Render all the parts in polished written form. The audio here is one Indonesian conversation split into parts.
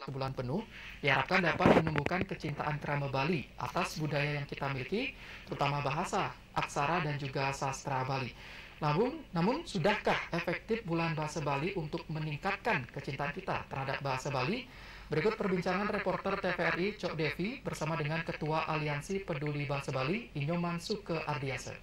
sebulan penuh, diharapkan dapat menumbuhkan kecintaan Trama Bali atas budaya yang kita miliki, terutama bahasa, aksara, dan juga sastra Bali. Namun, sudahkah efektif bulan bahasa Bali untuk meningkatkan kecintaan kita terhadap bahasa Bali? Berikut perbincangan reporter TVRI Cok Devi bersama dengan Ketua Aliansi Peduli Bahasa Bali, Inyoman Suke Ardiase.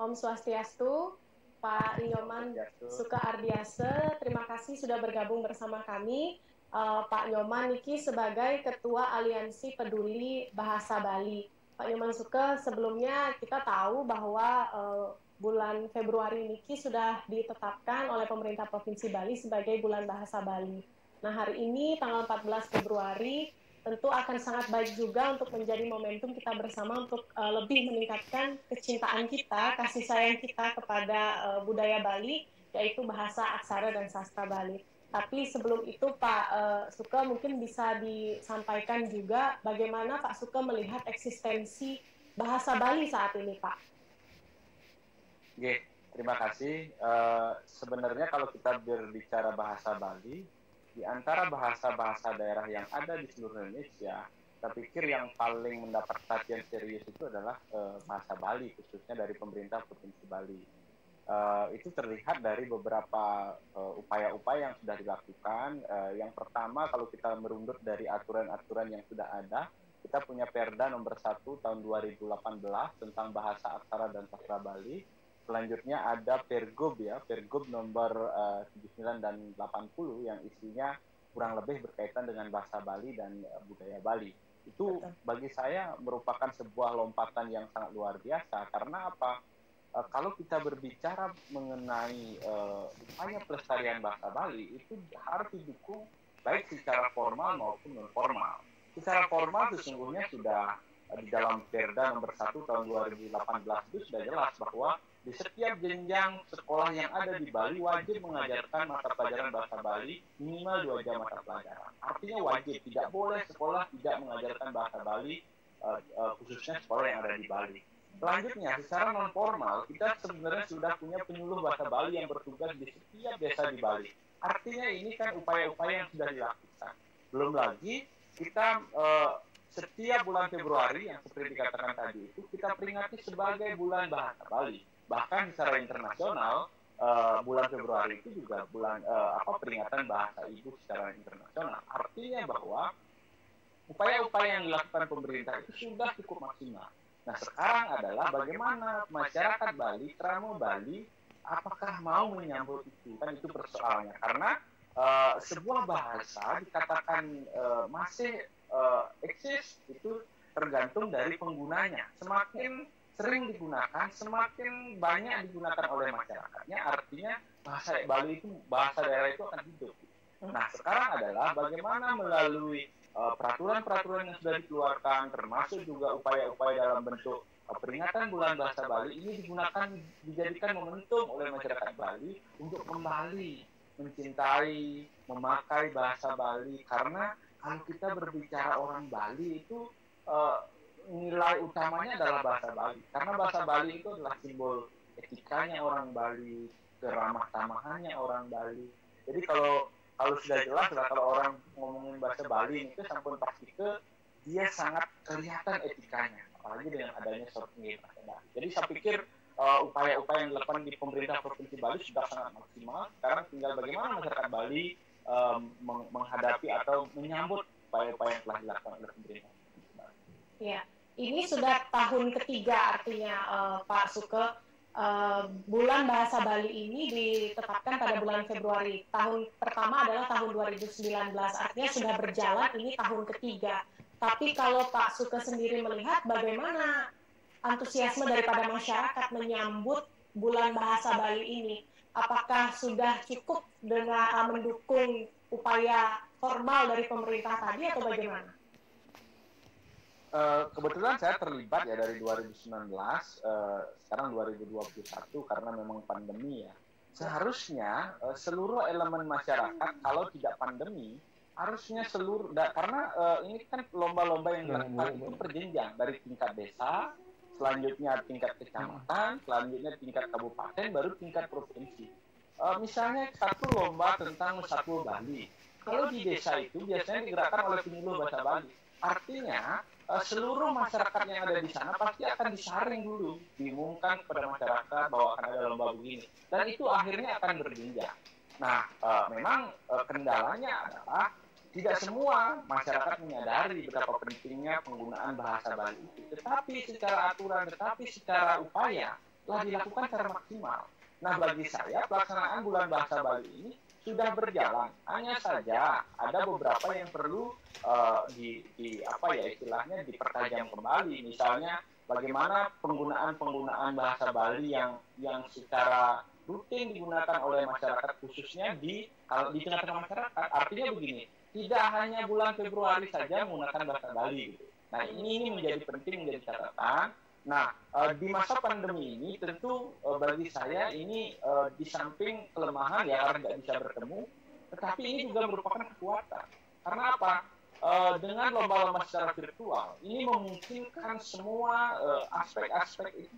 Om Swastiastu, Pak Nyoman Suke Ardiase, terima kasih sudah bergabung bersama kami. Pak Nyoman Niki sebagai Ketua Aliansi Peduli Bahasa Bali. Pak Nyoman Suke, sebelumnya kita tahu bahwa bulan Februari Niki sudah ditetapkan oleh pemerintah Provinsi Bali sebagai bulan Bahasa Bali. Nah, hari ini tanggal 14 Februari tentu akan sangat baik juga untuk menjadi momentum kita bersama untuk lebih meningkatkan kecintaan kita, kasih sayang kita kepada budaya Bali, yaitu bahasa, aksara, dan sastra Bali. Tapi sebelum itu Pak Suke mungkin bisa disampaikan juga bagaimana Pak Suke melihat eksistensi bahasa Bali saat ini, Pak. Oke, terima kasih. Sebenarnya kalau kita berbicara bahasa Bali, di antara bahasa-bahasa daerah yang ada di seluruh Indonesia, saya pikir yang paling mendapat perhatian serius itu adalah bahasa Bali, khususnya dari pemerintah Provinsi Bali. Itu terlihat dari beberapa upaya-upaya yang sudah dilakukan. Yang pertama, kalau kita merunut dari aturan-aturan yang sudah ada, kita punya Perda nomor 1 tahun 2018 tentang bahasa aksara dan sastra Bali. Selanjutnya ada Pergub Pergub nomor 79 dan 80 yang isinya kurang lebih berkaitan dengan bahasa Bali dan budaya Bali. Itu bagi saya merupakan sebuah lompatan yang sangat luar biasa. Karena apa? Kalau kita berbicara mengenai upaya pelestarian bahasa Bali, itu harus didukung baik secara formal maupun non formal. Secara formal sesungguhnya sudah di dalam Perda nomor 1 tahun 2018 itu sudah jelas bahwa di setiap jenjang sekolah yang ada di Bali wajib mengajarkan mata pelajaran bahasa Bali minimal 2 jam mata pelajaran. Artinya wajib, tidak boleh sekolah tidak mengajarkan bahasa Bali, khususnya sekolah yang ada di Bali. Selanjutnya, secara non formal kita sebenarnya sudah punya penyuluh bahasa Bali yang bertugas di setiap desa di Bali. Artinya ini kan upaya-upaya yang sudah dilakukan. Belum lagi kita setiap bulan Februari yang seperti dikatakan tadi itu kita peringati sebagai bulan bahasa Bali. Bahkan secara internasional bulan Februari itu juga bulan peringatan bahasa ibu secara internasional. Artinya bahwa upaya-upaya yang dilakukan pemerintah itu sudah cukup maksimal. Nah, sekarang adalah bagaimana masyarakat Bali, Tramo Bali, apakah mau menyambut itu? Kan itu persoalannya. Karena sebuah bahasa dikatakan masih eksis itu tergantung dari penggunanya. Semakin sering digunakan, semakin banyak digunakan oleh masyarakatnya, artinya bahasa Bali itu, bahasa daerah itu akan hidup. Nah, sekarang adalah bagaimana melalui peraturan-peraturan yang sudah dikeluarkan, termasuk juga upaya-upaya dalam bentuk peringatan bulan bahasa Bali, ini dijadikan momentum oleh masyarakat Bali untuk kembali mencintai, memakai bahasa Bali, karena kalau kita berbicara orang Bali itu nilai utamanya adalah bahasa Bali. Karena bahasa Bali itu adalah simbol etikanya orang Bali, keramah tamahannya orang Bali. Jadi kalau sudah jelas lah kalau orang ngomongin bahasa Bali itu sampun pasti dia sangat kelihatan etikanya, apalagi dengan adanya shortening bahasa Bali. Jadi saya pikir upaya-upaya yang dilakukan di pemerintah Provinsi Bali sudah sangat maksimal. Sekarang tinggal bagaimana masyarakat Bali menghadapi atau menyambut upaya-upaya yang telah dilakukan oleh pemerintah. Ya, ini sudah tahun ketiga artinya Pak Suke. Bulan bahasa Bali ini ditetapkan pada bulan Februari. Tahun pertama adalah tahun 2019, artinya sudah berjalan ini tahun ketiga. Tapi kalau Pak Suke sendiri melihat bagaimana antusiasme daripada masyarakat menyambut bulan bahasa Bali ini, apakah sudah cukup dengan mendukung upaya formal dari pemerintah tadi atau bagaimana? Kebetulan saya terlibat ya dari 2019, sekarang 2021 karena memang pandemi ya. Seharusnya seluruh elemen masyarakat kalau tidak pandemi harusnya karena ini kan lomba-lomba yang dilakukan itu berjenjang dari tingkat desa, selanjutnya tingkat kecamatan, selanjutnya tingkat kabupaten, baru tingkat provinsi. misalnya satu lomba tentang Satwa Bali. Kalau di desa itu biasanya digerakkan oleh penyuluh bahasa Bali. Artinya seluruh masyarakat yang ada di sana pasti akan disaring dulu, diumumkan kepada masyarakat bahwa akan ada lomba begini, dan itu akhirnya akan berjenjang. Nah, memang kendalanya adalah tidak semua masyarakat menyadari betapa pentingnya penggunaan bahasa Bali itu. Tetapi secara aturan, tetapi secara upaya telah dilakukan secara maksimal. Nah, bagi saya pelaksanaan bulan bahasa Bali ini sudah berjalan. Hanya saja ada beberapa yang perlu istilahnya dipertajam kembali. Misalnya bagaimana penggunaan bahasa Bali yang secara rutin digunakan oleh masyarakat, khususnya di tengah-tengah masyarakat. Artinya begini, tidak hanya bulan Februari saja menggunakan bahasa Bali. Gitu. Nah, ini menjadi penting, menjadi catatan. Nah, di masa pandemi ini tentu bagi saya ini di samping kelemahan ya karena tidak bisa bertemu, tetapi ini juga merupakan kekuatan. Karena apa? Dengan lomba-lomba secara virtual, ini memungkinkan semua aspek-aspek itu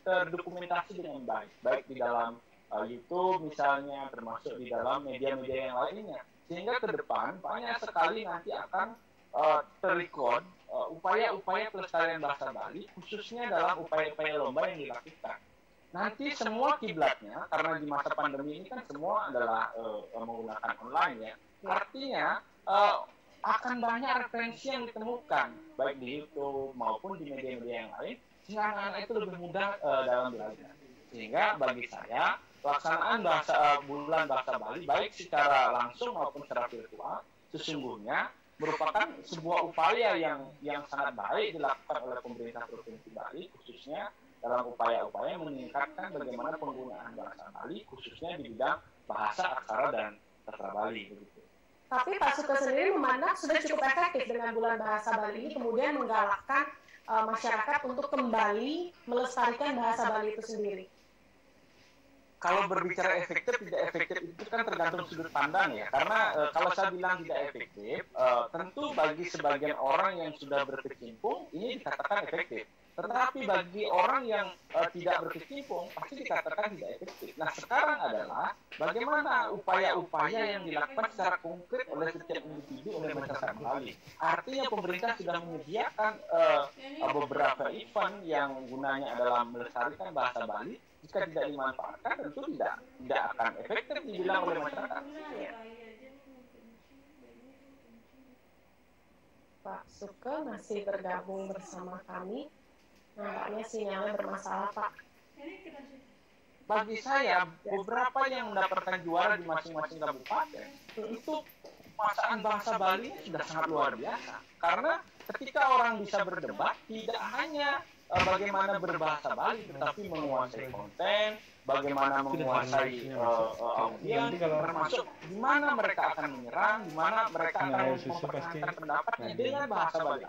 terdokumentasi dengan baik, baik di dalam YouTube misalnya, termasuk di dalam media-media yang lainnya. Sehingga ke depan banyak sekali nanti akan terrecord upaya-upaya pelestarian bahasa Bali, khususnya dalam upaya-upaya lomba yang dilakukan. Nanti semua kiblatnya, karena di masa pandemi ini kan semua adalah menggunakan online ya, artinya akan banyak referensi yang ditemukan, baik di YouTube maupun di media-media yang lain, sehingga anak-anak itu lebih mudah dalam belajar. Sehingga bagi saya, pelaksanaan bulan bahasa Bali, baik secara langsung maupun secara virtual, sesungguhnya merupakan sebuah upaya yang sangat baik dilakukan oleh pemerintah Provinsi Bali, khususnya dalam upaya-upaya meningkatkan bagaimana penggunaan bahasa Bali, khususnya di bidang bahasa, aksara, dan sastra Bali. Begitu. Tapi Pak Suka sendiri memandang sudah cukup efektif dengan bulan bahasa Bali ini, kemudian menggalakkan masyarakat untuk kembali melestarikan bahasa Bali itu sendiri. Kalau berbicara efektif, tidak efektif itu kan tergantung sudut pandang ya. Karena kalau saya bilang tidak efektif, tentu bagi sebagian orang yang sudah berkecimpung, ini dikatakan efektif. Tetapi bagi orang yang tidak berkecimpung, pasti dikatakan tidak efektif. Nah, sekarang adalah bagaimana upaya-upaya yang dilakukan secara konkret oleh setiap individu oleh masyarakat Bali. Artinya pemerintah sudah menyediakan beberapa event yang gunanya adalah melestarikan bahasa Bali. Jika tidak dimanfaatkan, tentu tidak akan efektif dibilang oleh masyarakat. Pak Suka masih bergabung bersama kami. Nampaknya sinyalnya bermasalah, Pak. Bagi saya, beberapa yang mendapatkan juara di masing-masing kabupaten, itu pasangan bahasa Bali sudah sangat luar biasa. Karena ketika orang bisa berdebat, tidak hanya bagaimana berbahasa Bali, tetapi menguasai konten, bagaimana menguasai audiens, termasuk di mana mereka akan menyerang, di mana mereka akan mempertahankan pendapatnya dengan bahasa Bali.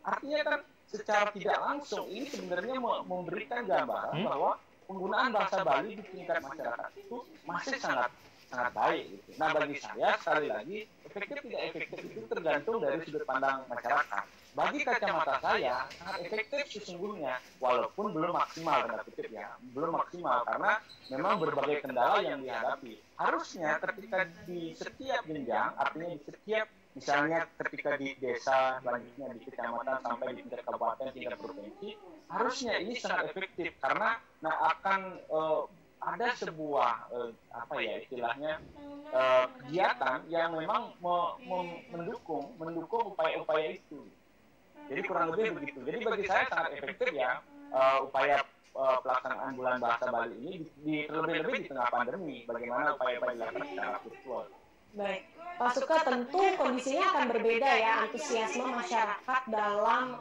Artinya kan secara tidak langsung ini sebenarnya memberikan gambaran bahwa penggunaan bahasa Bali di tingkat masyarakat itu masih sangat baik. Gitu. Nah, bagi saya sekali lagi efektif tidak efektif itu tergantung dari sudut pandang masyarakat. Bagi kacamata saya sangat efektif sesungguhnya, walaupun belum maksimal belum maksimal karena memang berbagai kendala yang dihadapi. Harusnya ketika di setiap jenjang, artinya di setiap misalnya ketika di desa, selanjutnya di kecamatan sampai di tingkat kabupaten, tingkat provinsi, harusnya ini sangat efektif karena akan ada sebuah istilahnya kegiatan yang memang mendukung upaya-upaya itu. Jadi kurang lebih begitu. Jadi bagi saya sangat efektif ya upaya pelaksanaan bulan bahasa Bali ini terlebih-lebih di tengah pandemi. Bagaimana upaya-upaya dilakukan secara virtual. Baik, Pak Suka, tentu kondisinya akan berbeda ya antusiasme masyarakat dalam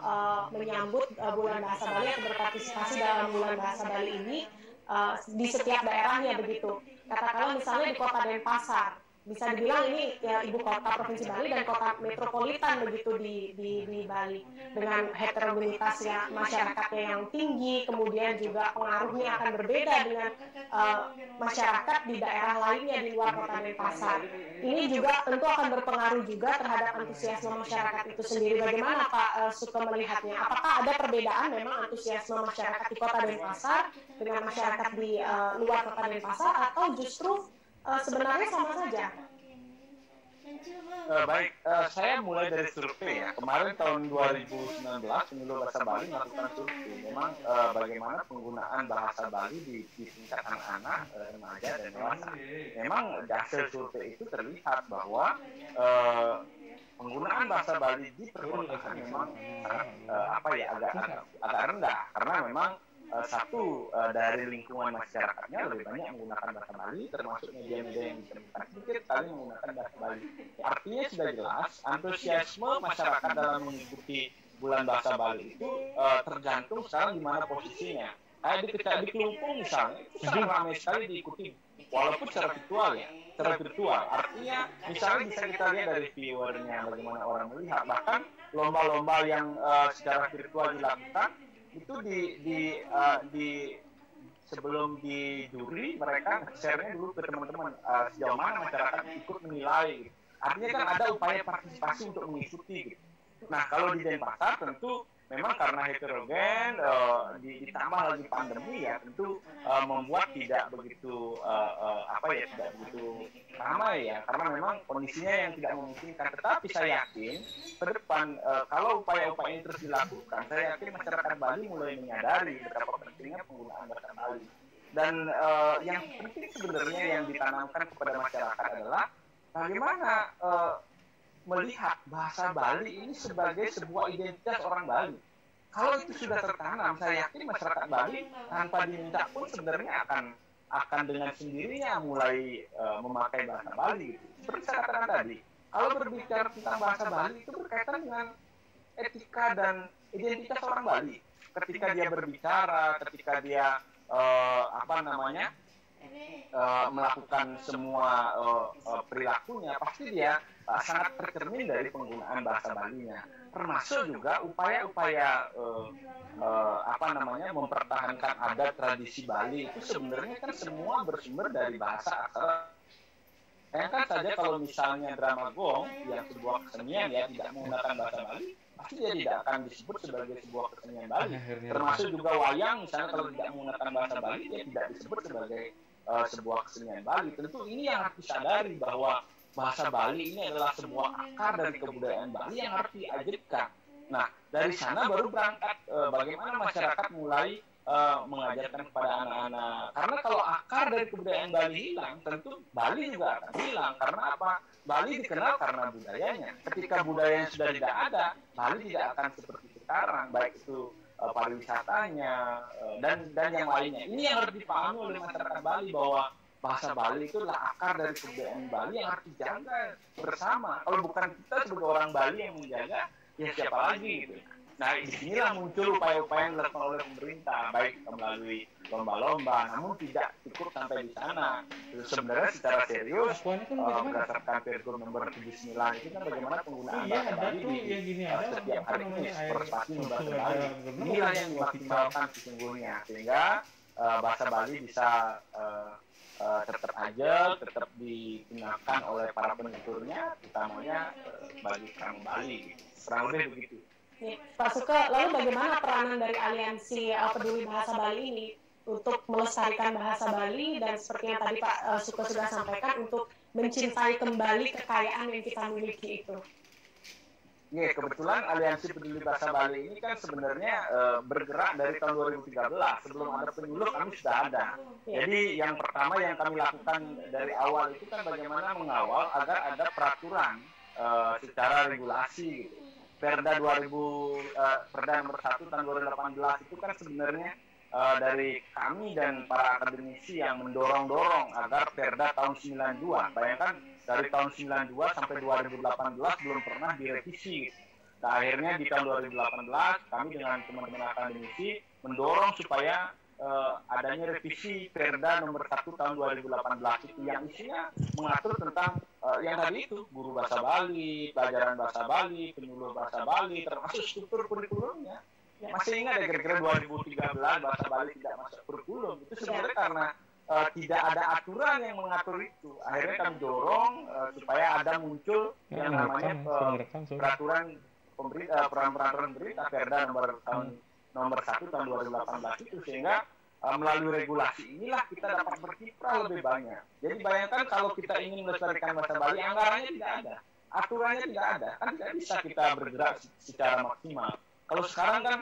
menyambut bulan bahasa Bali atau berpartisipasi dalam bulan bahasa Bali ini di setiap daerahnya begitu. Katakanlah misalnya di Kota Denpasar, bisa dibilang ini ya ibu kota provinsi Bali dan kota metropolitan begitu di Bali, dengan heterogenitasnya masyarakatnya yang tinggi, kemudian juga pengaruhnya akan berbeda dengan masyarakat di daerah lainnya di luar kota Denpasar. Ini juga tentu akan berpengaruh juga terhadap antusiasme masyarakat itu sendiri. Bagaimana Pak Suka melihatnya? Apakah ada perbedaan memang antusiasme masyarakat di kota Denpasar dengan masyarakat di luar kota Denpasar, atau justru sebenarnya sama saja? Baik, saya mulai dari survei ya. Kemarin tahun 2019 Pemilu Bahasa Bali melakukan survei. Memang bagaimana penggunaan bahasa Bali di tingkat anak-anak, remaja dan dewasa. Memang hasil survei itu terlihat bahwa penggunaan bahasa Bali di perkotaan memang agak rendah, karena memang satu dari lingkungan masyarakatnya lebih banyak menggunakan bahasa Bali, termasuk media-media yang ditemukan sedikit kali menggunakan bahasa Bali. Artinya sudah jelas antusiasme masyarakat dalam mengikuti bulan bahasa Bali itu tergantung sekarang di mana posisinya. Di Kelungkung misalnya itu sangat ramai sekali diikuti, walaupun secara virtual ya, secara virtual. Artinya misalnya bisa kita lihat dari viewernya bagaimana orang melihat, bahkan lomba-lomba yang secara virtual dilakukan itu di sebelum di juri mereka share-nya dulu ke teman-teman sejauh mana masyarakat ikut menilai. Artinya kan ada upaya partisipasi untuk mengikuti gitu. Nah, kalau di Denpasar tentu memang karena heterogen, ditambah lagi pandemi ya, tentu membuat tidak begitu tidak begitu ramai ya, karena memang kondisinya yang tidak memungkinkan. Tetapi saya yakin ke depan kalau upaya-upaya ini terus dilakukan, saya yakin masyarakat Bali mulai menyadari betapa pentingnya penggunaan bahasa Bali. Dan yang penting sebenarnya yang ditanamkan kepada masyarakat adalah bagaimana melihat bahasa Bali ini sebagai sebuah identitas orang Bali. Kalau itu sudah tertanam, saya yakin masyarakat Bali tanpa diminta pun sebenarnya akan dengan sendirinya mulai memakai bahasa Bali. Seperti saya katakan tadi, kalau berbicara tentang bahasa Bali itu berkaitan dengan etika dan identitas orang Bali. Ketika dia berbicara, ketika dia melakukan semua perilakunya, pasti dia sangat tercermin dari penggunaan bahasa Balinya. Termasuk juga upaya-upaya mempertahankan adat tradisi Bali itu sebenarnya kan semua bersumber dari bahasa aksara. Bayangkan saja kalau misalnya drama gong yang sebuah kesenian ya tidak menggunakan bahasa Bali, pasti dia tidak akan disebut sebagai sebuah kesenian Bali. Termasuk juga wayang misalnya kalau tidak menggunakan bahasa Bali, dia tidak disebut sebagai sebuah kesenian Bali. Tentu ini yang harus disadari bahwa bahasa Bali ini adalah sebuah akar dari kebudayaan Bali yang harus diajarkan. Nah, dari sana baru berangkat bagaimana masyarakat mulai mengajarkan kepada anak-anak. Karena kalau akar dari kebudayaan Bali hilang, tentu Bali juga akan hilang. Karena apa? Bali dikenal karena budayanya. Ketika budayanya sudah tidak ada, Bali tidak akan seperti sekarang, baik itu pariwisatanya dan yang lainnya. Ini yang harus dipahami oleh masyarakat Bali bahwa bahasa Bali itu adalah akar dari kebudayaan Bali yang harus dijaga bersama. Kalau bukan kita sebagai orang Bali yang menjaga, ya siapa lagi gitu. Nah, disinilah muncul upaya-upaya yang dilakukan oleh pemerintah, baik melalui lomba-lomba, namun tidak cukup sampai di sana. Sebenarnya secara serius, berdasarkan Pergub nomor 79 itu kan bagaimana penggunaan bahasa Bali di setiap hari ini, prestasi bahasa Bali. Inilah yang dimaksimalkan sesungguhnya, sehingga bahasa Bali bisa tetap aja, tetap digunakan oleh para penuturnya, utamanya bagi orang Bali. Kurang lebih begitu. Pak Suka, lalu bagaimana peranan dari Aliansi Peduli Bahasa Bali ini untuk melestarikan bahasa Bali dan seperti yang tadi Pak Suka sudah sampaikan untuk mencintai kembali kekayaan yang kita miliki itu? Ya, kebetulan Aliansi Peduli Bahasa Bali ini kan sebenarnya bergerak dari tahun 2013. Sebelum ada pemilu kami sudah ada. Jadi yang pertama yang kami lakukan dari awal itu kan bagaimana mengawal agar ada peraturan secara regulasi gitu. Perda nomor 1 tahun 2018 itu kan sebenarnya dari kami dan para akademisi yang mendorong-dorong agar Perda tahun 92. Bayangkan dari tahun 92 sampai 2018 belum pernah direvisi. Nah, akhirnya di tahun 2018 kami dengan teman-teman akademisi mendorong supaya adanya revisi Perda nomor 1 tahun 2018 itu yang isinya mengatur tentang yang tadi itu guru bahasa Bali, pelajaran bahasa Bali, penyuluh bahasa Bali, termasuk struktur kurikulumnya. Masih ingat ya kira-kira 2013 bahasa Bali tidak masuk kurikulum. Itu sebenarnya karena tidak ada aturan yang mengatur itu. Akhirnya kami dorong supaya ada muncul yang namanya peraturan pemerintah Perda nomor 1 tahun 2018 itu, sehingga melalui regulasi inilah kita dapat berkiprah lebih banyak. Jadi bayangkan kalau kita ingin melestarikan bahasa Bali, anggarannya tidak ada, aturannya tidak ada, kan tidak bisa kita bergerak secara maksimal. Kalau sekarang kan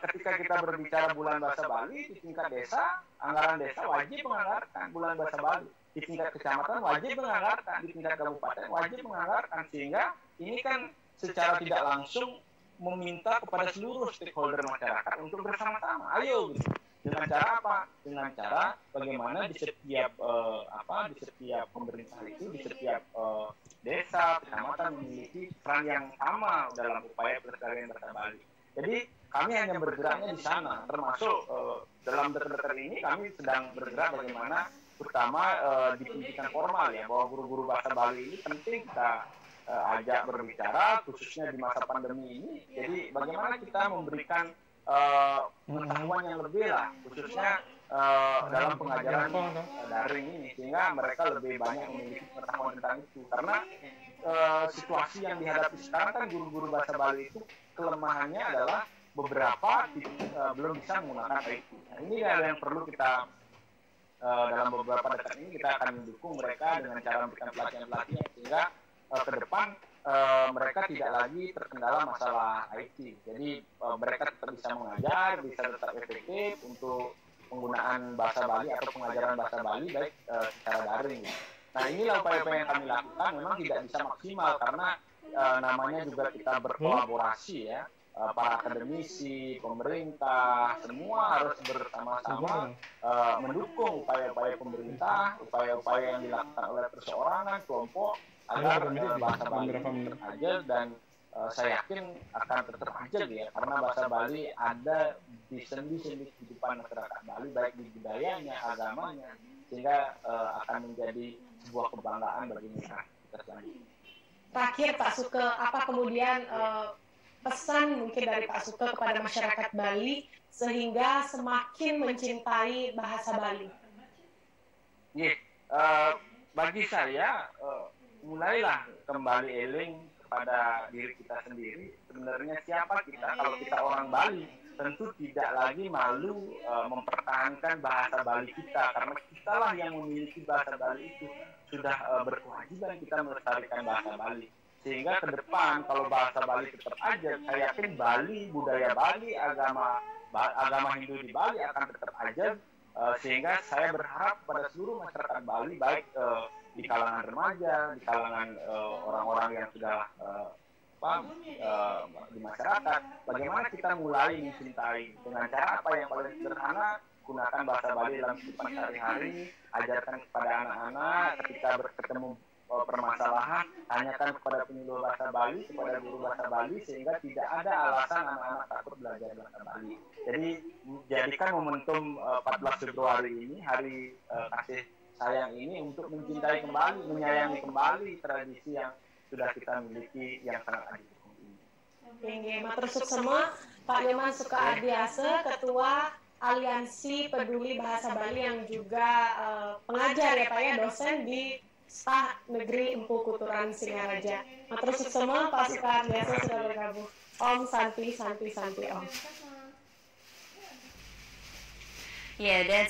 ketika kita berbicara bulan bahasa Bali di tingkat desa, anggaran desa wajib menganggarkan bulan bahasa Bali. Di tingkat kecamatan wajib menganggarkan, di tingkat kabupaten wajib menganggarkan, sehingga ini kan secara tidak langsung meminta kepada seluruh stakeholder masyarakat untuk bersama-sama. Ayo gitu. Dengan cara apa? Dengan cara bagaimana di setiap di setiap pemerintah itu, di setiap desa, kecamatan memiliki peran yang sama dalam upaya pelestarian bahasa Bali. Jadi kami hanya bergeraknya di sana, termasuk dalam dekat-dekat ini kami sedang bergerak bagaimana terutama di pendidikan formal ya, bahwa guru-guru bahasa Bali ini penting kita ajak berbicara, khususnya di masa pandemi ini. Jadi bagaimana kita memberikan pengetahuan yang lebih lah, khususnya dalam pengajaran daring ini, sehingga mereka lebih banyak memiliki pengetahuan tentang itu. Karena situasi yang dihadapi sekarang kan guru-guru bahasa Bali itu kelemahannya adalah beberapa belum bisa menggunakan IT. Nah, ini ada yang perlu kita dalam beberapa dekat ini kita akan mendukung mereka dengan cara memberikan pelatihan-pelatihan sehingga ke depan mereka tidak lagi terkendala masalah IT. Jadi mereka tetap bisa mengajar, bisa tetap efektif untuk penggunaan bahasa Bali atau pengajaran bahasa Bali baik secara daring. Nah, inilah upaya-upaya yang kami lakukan, memang tidak bisa maksimal karena namanya juga kita berkolaborasi ya, para akademisi, pemerintah, semua harus bersama-sama mendukung upaya-upaya pemerintah, upaya-upaya yang dilakukan oleh perseorangan, kelompok, agar bahasa Bali terajal, dan saya yakin akan tetap ajal ya, karena bahasa Bali ada di sendi-sendi kehidupan masyarakat Bali, baik di budayanya, agamanya, sehingga akan menjadi sebuah kebanggaan bagi kita selanjutnya. Terakhir Pak Suke, apa kemudian pesan mungkin dari Pak Suke kepada masyarakat Bali sehingga semakin mencintai bahasa Bali? Bagi saya mulailah kembali eling kepada diri kita sendiri. Sebenarnya siapa kita? Kalau kita orang Bali, tentu tidak lagi malu mempertahankan bahasa Bali kita, karena kitalah yang memiliki bahasa Bali itu. Sudah berkewajiban kita melestarikan bahasa Bali. Sehingga ke depan kalau bahasa Bali tetap aja, saya yakin Bali, budaya Bali, agama Hindu di Bali akan tetap aja. Sehingga saya berharap pada seluruh masyarakat Bali, baik di kalangan remaja, di kalangan orang-orang yang sudah di masyarakat, bagaimana kita mulai mencintai dengan cara apa yang paling sederhana, gunakan bahasa Bali dalam kehidupan sehari-hari, ajarkan kepada anak-anak ketika bertemu permasalahan, tanyakan kepada penyuluh bahasa Bali, kepada guru bahasa Bali, sehingga tidak ada alasan anak-anak takut belajar bahasa Bali. Jadi jadikan momentum 14 Februari ini, hari kasih sayang ini, untuk mencintai kembali, menyayangi kembali tradisi yang sudah kita miliki yang sangat agung ini. Oke, matur suksema Pak Nyoman Suke Ardiase, Ketua Aliansi Peduli Bahasa Bali yang juga pengajar ya Pak ya, dosen di STA Negeri Empu Kuturan Singaraja. Matur suksema Pak Suke Ardiase sudah bergabung. Om Santi Santi Santi Om. Ya, dan